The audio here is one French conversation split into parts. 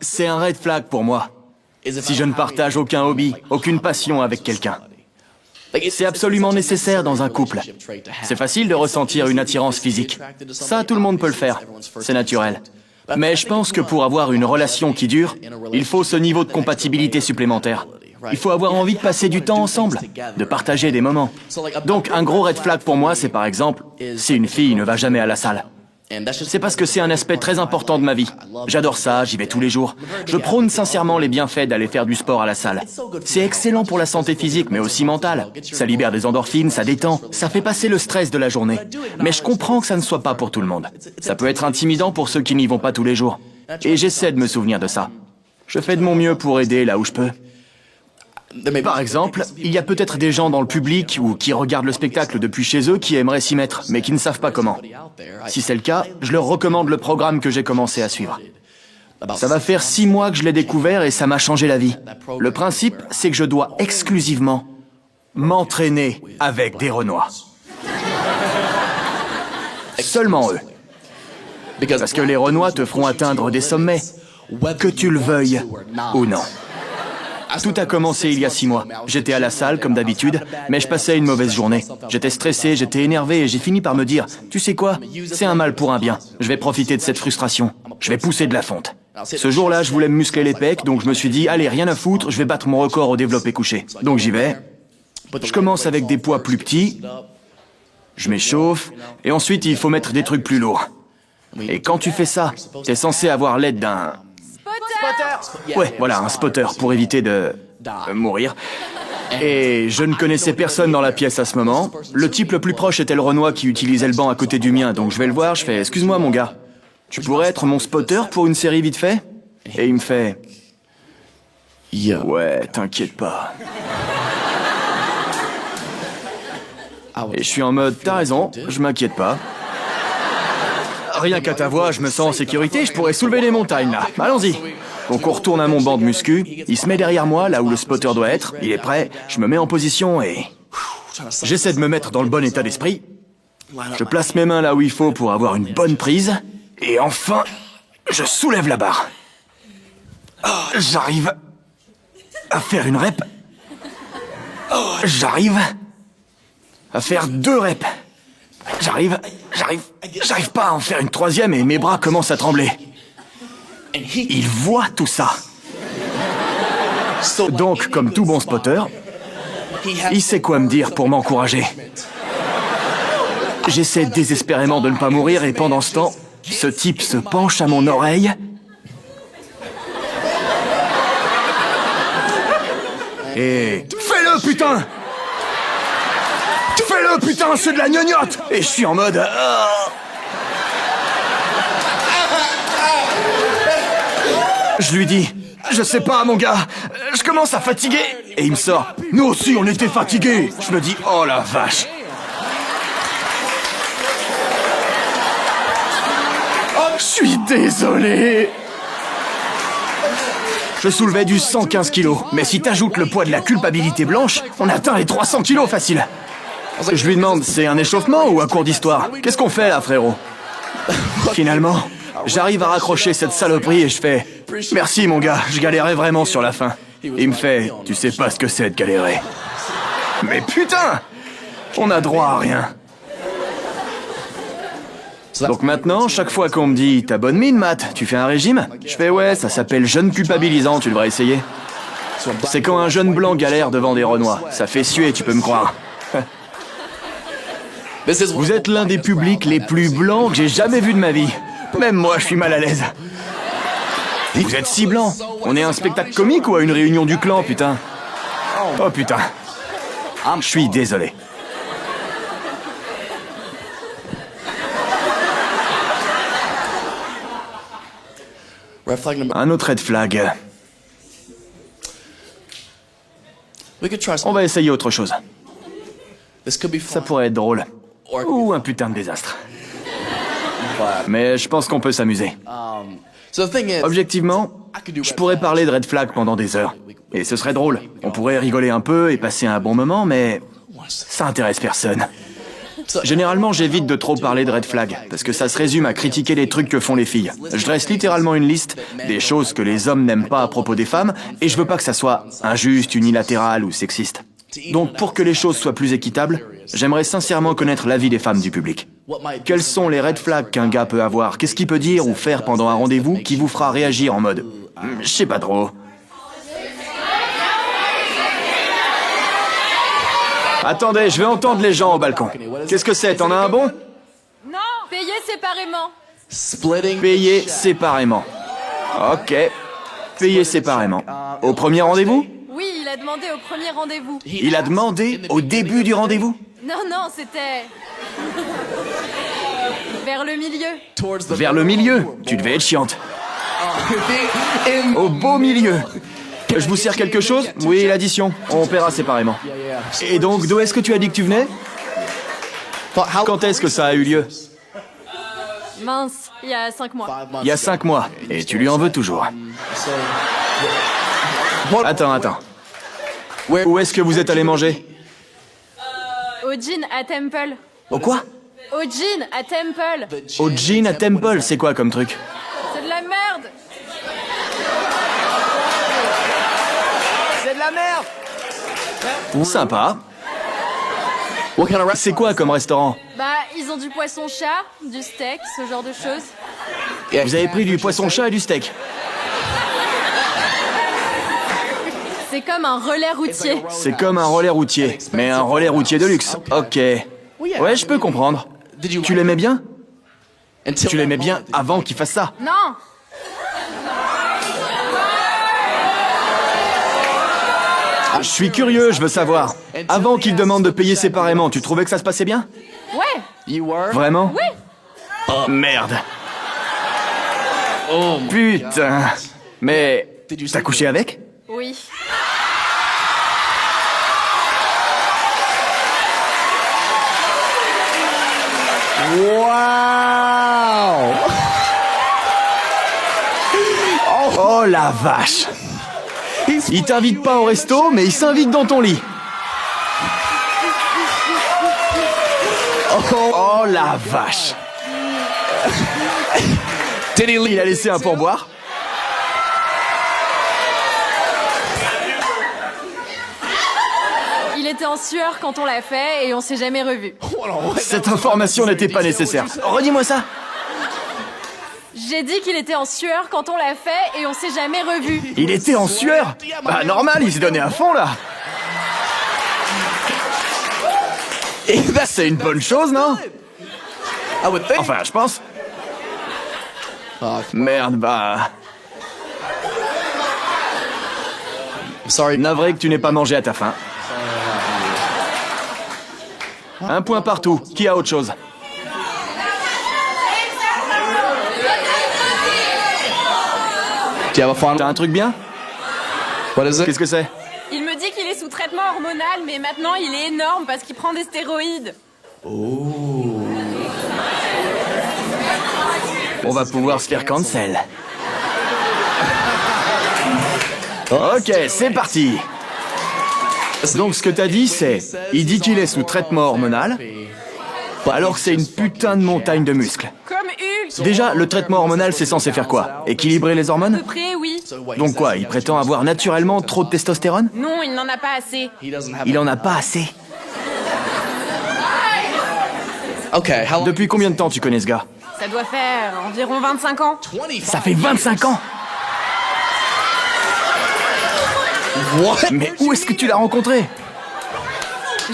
C'est un red flag pour moi. Si je ne partage aucun hobby, aucune passion avec quelqu'un. C'est absolument nécessaire dans un couple. C'est facile de ressentir une attirance physique. Ça, tout le monde peut le faire. C'est naturel. Mais je pense que pour avoir une relation qui dure, il faut ce niveau de compatibilité supplémentaire. Il faut avoir envie de passer du temps ensemble, de partager des moments. Donc un gros red flag pour moi, c'est par exemple, si une fille ne va jamais à la salle. C'est parce que c'est un aspect très important de ma vie. J'adore ça, j'y vais tous les jours. Je prône sincèrement les bienfaits d'aller faire du sport à la salle. C'est excellent pour la santé physique, mais aussi mentale. Ça libère des endorphines, ça détend, ça fait passer le stress de la journée. Mais je comprends que ça ne soit pas pour tout le monde. Ça peut être intimidant pour ceux qui n'y vont pas tous les jours. Et j'essaie de me souvenir de ça. Je fais de mon mieux pour aider là où je peux. Par exemple, il y a peut-être des gens dans le public ou qui regardent le spectacle depuis chez eux qui aimeraient s'y mettre, mais qui ne savent pas comment. Si c'est le cas, je leur recommande le programme que j'ai commencé à suivre. Ça va faire 6 mois que je l'ai découvert et ça m'a changé la vie. Le principe, c'est que je dois exclusivement m'entraîner avec des Renois. Seulement eux. Parce que les Renois te feront atteindre des sommets, que tu le veuilles ou non. Tout a commencé il y a 6 mois. J'étais à la salle, comme d'habitude, mais je passais une mauvaise journée. J'étais stressé, j'étais énervé et j'ai fini par me dire « Tu sais quoi ? C'est un mal pour un bien. Je vais profiter de cette frustration. Je vais pousser de la fonte. » Ce jour-là, je voulais me muscler les pecs, donc je me suis dit « Allez, rien à foutre, je vais battre mon record au développé couché. » Donc j'y vais. Je commence avec des poids plus petits. Je m'échauffe. Et ensuite, il faut mettre des trucs plus lourds. Et quand tu fais ça, t'es censé avoir l'aide d'un... Ouais, voilà, un spotter pour éviter de mourir. Et je ne connaissais personne dans la pièce à ce moment. Le type le plus proche était le Renois qui utilisait le banc à côté du mien, donc je vais le voir, je fais « Excuse-moi mon gars, tu pourrais être mon spotter pour une série vite fait ?» Et il me fait « Ouais, t'inquiète pas. » Et je suis en mode « T'as raison, je m'inquiète pas. » Rien qu'à ta voix, je me sens en sécurité, je pourrais soulever les montagnes là. Allons-y. Donc on retourne à mon banc de muscu, il se met derrière moi, là où le spotter doit être, il est prêt, je me mets en position et... J'essaie de me mettre dans le bon état d'esprit. Je place mes mains là où il faut pour avoir une bonne prise. Et enfin, je soulève la barre. J'arrive à faire une rep. J'arrive à faire 2 reps. J'arrive pas à en faire une 3e et mes bras commencent à trembler. Il voit tout ça. Donc, comme tout bon spotter, il sait quoi me dire pour m'encourager. J'essaie désespérément de ne pas mourir et pendant ce temps, ce type se penche à mon oreille et... Fais-le, putain! Fais-le, putain, c'est de la gnognotte! Et je suis en mode... Je lui dis, je sais pas, mon gars, je commence à fatiguer. Et il me sort, nous aussi, on était fatigués. Je me dis, oh la vache. Je suis désolé. Je soulevais du 115 kilos, mais si t'ajoutes le poids de la culpabilité blanche, on atteint les 300 kilos facile. Je lui demande, c'est un échauffement ou un cours d'histoire? Qu'est-ce qu'on fait là, frérot? Finalement, j'arrive à raccrocher cette saloperie et je fais « Merci mon gars, je galérais vraiment sur la fin. » Il me fait « Tu sais pas ce que c'est de galérer. » Mais putain! On a droit à rien. Donc maintenant, chaque fois qu'on me dit « T'as bonne mine, Matt, tu fais un régime ?» Je fais « Ouais, ça s'appelle jeûne culpabilisant, tu devrais essayer. » C'est quand un jeune blanc galère devant des Renois. Ça fait suer, tu peux me croire. Vous êtes l'un des publics les plus blancs que j'ai jamais vu de ma vie. Même moi, je suis mal à l'aise. Vous êtes si blanc. On est à un spectacle comique ou à une réunion du clan, putain? Oh putain. Je suis désolé. Un autre red flag. On va essayer autre chose. Ça pourrait être drôle. Ou un putain de désastre. Mais je pense qu'on peut s'amuser. Objectivement, je pourrais parler de red flag pendant des heures. Et ce serait drôle. On pourrait rigoler un peu et passer un bon moment, mais ça intéresse personne. Généralement, j'évite de trop parler de red flag, parce que ça se résume à critiquer les trucs que font les filles. Je dresse littéralement une liste des choses que les hommes n'aiment pas à propos des femmes, et je veux pas que ça soit injuste, unilatéral ou sexiste. Donc pour que les choses soient plus équitables, j'aimerais sincèrement connaître l'avis des femmes du public. Quels sont les red flags qu'un gars peut avoir? Qu'est-ce qu'il peut dire ou faire pendant un rendez-vous qui vous fera réagir en mode « je sais pas trop ». Attendez, je vais entendre les gens au balcon. Qu'est-ce que c'est? T'en as un bon? Non, payez séparément. Payer séparément. Ok. Payer séparément. Au premier rendez-vous? Oui, il a demandé au premier rendez-vous. Il a demandé au début du rendez-vous? Non, c'était... vers le milieu. Vers le milieu? Tu devais être chiante. Au beau milieu. Je vous sers quelque chose? Oui, l'addition. On paiera séparément. Et donc, d'où est-ce que tu as dit que tu venais? Quand est-ce que ça a eu lieu? Mince, il y a 5 mois. Il y a 5 mois. Et tu lui en veux toujours. Attends. Où est-ce que vous êtes allé manger? Au Gin à Temple. Au quoi? Au Gin à Temple. Au Gin à Temple, c'est quoi comme truc? C'est de la merde. C'est de la merde! Sympa. C'est quoi comme restaurant? Bah, ils ont du poisson-chat, du steak, ce genre de choses. Vous avez pris du poisson-chat et du steak. C'est comme un relais routier. C'est comme un relais routier, mais un relais routier de luxe. Ok. Ouais, je peux comprendre. Tu l'aimais bien? Tu l'aimais bien avant qu'il fasse ça? Non. Je suis curieux, je veux savoir. Avant qu'il demande de payer séparément, tu trouvais que ça se passait bien? Ouais. Vraiment? Oui. Oh, merde. Putain. Mais t'as couché avec? Oui. Waouh! Oh la vache! Il t'invite pas au resto, mais il s'invite dans ton lit. Oh la vache! Il a laissé un pourboire? Il était en sueur quand on l'a fait et on s'est jamais revus. Cette information n'était pas nécessaire. Redis-moi ça. J'ai dit qu'il était en sueur quand on l'a fait et on s'est jamais revus. Il était en sueur? Bah normal, il s'est donné à fond là. Et bah c'est une bonne chose, non? Enfin, je pense. Merde, bah... Navré que tu n'aies pas mangé à ta faim. Un point partout. Qui a autre chose? T'as un truc bien? Qu'est-ce que c'est? Il me dit qu'il est sous traitement hormonal, mais maintenant il est énorme parce qu'il prend des stéroïdes. On va pouvoir se faire cancel. Ok, c'est parti. Donc ce que t'as dit, c'est... Il dit qu'il est sous traitement hormonal, alors que c'est une putain de montagne de muscles. Comme Hulk. Déjà, le traitement hormonal, c'est censé faire quoi? Équilibrer les À hormones? peu près, oui. Donc quoi, il prétend avoir naturellement trop de testostérone? Non, il n'en a pas assez. Il en a pas assez. Depuis combien de temps tu connais ce gars? Ça doit faire environ 25 ans. Ça fait 25 ans! Mais où est-ce que tu l'as rencontré?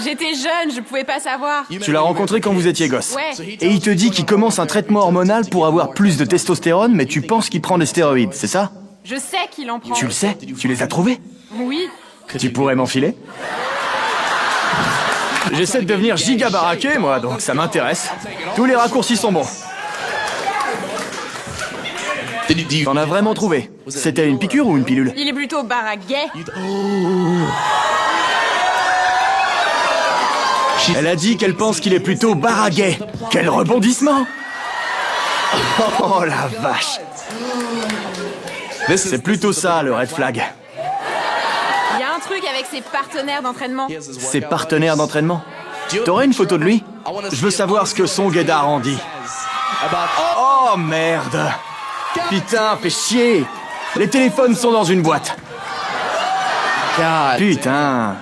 J'étais jeune, je pouvais pas savoir. Tu l'as rencontré quand vous étiez gosse. Ouais. Et il te dit qu'il commence un traitement hormonal pour avoir plus de testostérone, mais tu penses qu'il prend des stéroïdes, c'est ça? Je sais qu'il en prend. Tu le sais? Tu les as trouvés? Oui. Tu pourrais m'enfiler? J'essaie de devenir giga baraqué, moi, donc ça m'intéresse. Tous les raccourcis sont bons. T'en as vraiment trouvé? C'était une piqûre ou une pilule? Il est plutôt baraguet. Elle a dit qu'elle pense qu'il est plutôt baraguet. Quel rebondissement! Oh la vache! C'est plutôt ça, le red flag. Il y a un truc avec ses partenaires d'entraînement. Ses partenaires d'entraînement. T'aurais une photo de lui? Je veux savoir ce que son guédard en dit. Oh merde! Putain, fais chier! Les téléphones sont dans une boîte. Putain!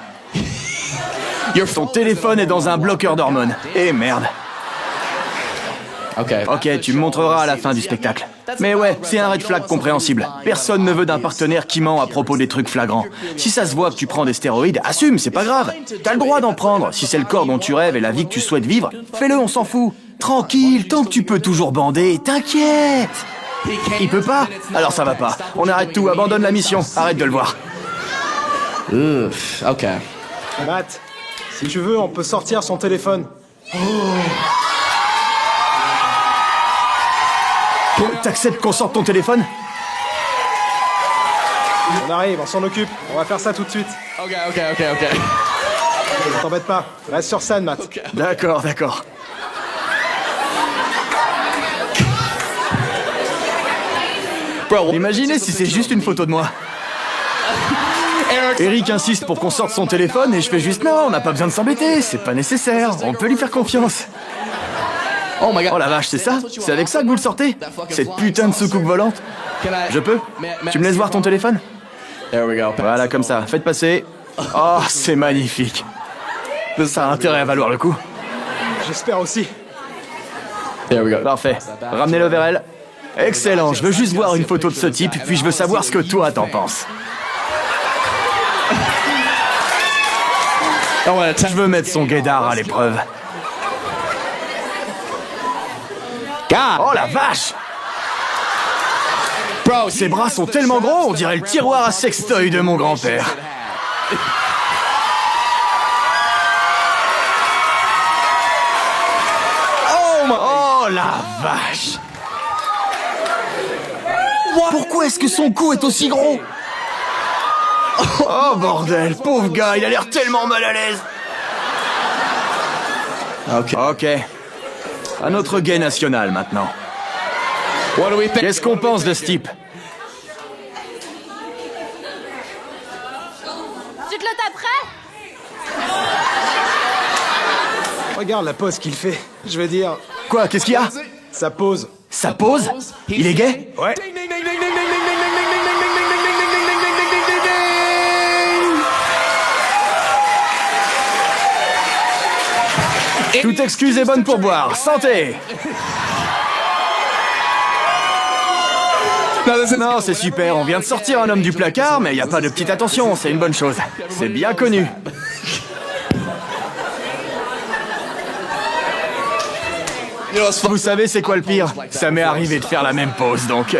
Ton téléphone est dans un bloqueur d'hormones. Eh merde. Ok, tu me montreras à la fin du spectacle. Mais ouais, c'est un red flag compréhensible. Personne ne veut d'un partenaire qui ment à propos des trucs flagrants. Si ça se voit que tu prends des stéroïdes, assume, c'est pas grave. T'as le droit d'en prendre. Si c'est le corps dont tu rêves et la vie que tu souhaites vivre, fais-le, on s'en fout. Tranquille, tant que tu peux toujours bander, t'inquiète. Il peut pas? Alors ça va pas. On arrête tout, abandonne la mission, arrête de le voir. Ok. Matt, si tu veux, on peut sortir son téléphone. T'acceptes qu'on sorte ton téléphone? On arrive, on s'en occupe. On va faire ça tout de suite. Ok. T'embête pas. Reste sur scène, Matt. D'accord. Imaginez si c'est juste une photo de moi. Eric insiste pour qu'on sorte son téléphone et je fais juste non, on n'a pas besoin de s'embêter, c'est pas nécessaire, on peut lui faire confiance. Oh la vache, c'est ça? C'est avec ça que vous le sortez? Cette putain de soucoupe volante? Je peux? Tu me laisses voir ton téléphone? Voilà, comme ça, faites passer. Oh, c'est magnifique. Ça a intérêt à valoir le coup. J'espère aussi. Parfait, ramenez-le vers elle. Excellent, je veux juste voir une photo de ce type, puis je veux savoir ce que toi t'en penses. Je veux mettre son guédard à l'épreuve. Oh la vache! Ses bras sont tellement gros, on dirait le tiroir à sextoy de mon grand-père. Oh la vache! Pourquoi est-ce que son cou est aussi gros? Oh bordel, pauvre gars, il a l'air tellement mal à l'aise. Ok. Un autre gay national maintenant. Qu'est-ce qu'on pense de ce type? Tu te le taperais? Regarde la pose qu'il fait. Je veux dire, Quoi, qu'est-ce qu'il y a? sa pose. Sa pose? Il est gay? Ouais. Toute excuse est bonne pour boire. Santé! Non, c'est super, on vient de sortir un homme du placard, mais il n'y a pas de petite attention, c'est une bonne chose. C'est bien connu. Vous savez c'est quoi le pire? Ça m'est arrivé de faire la même pose, donc...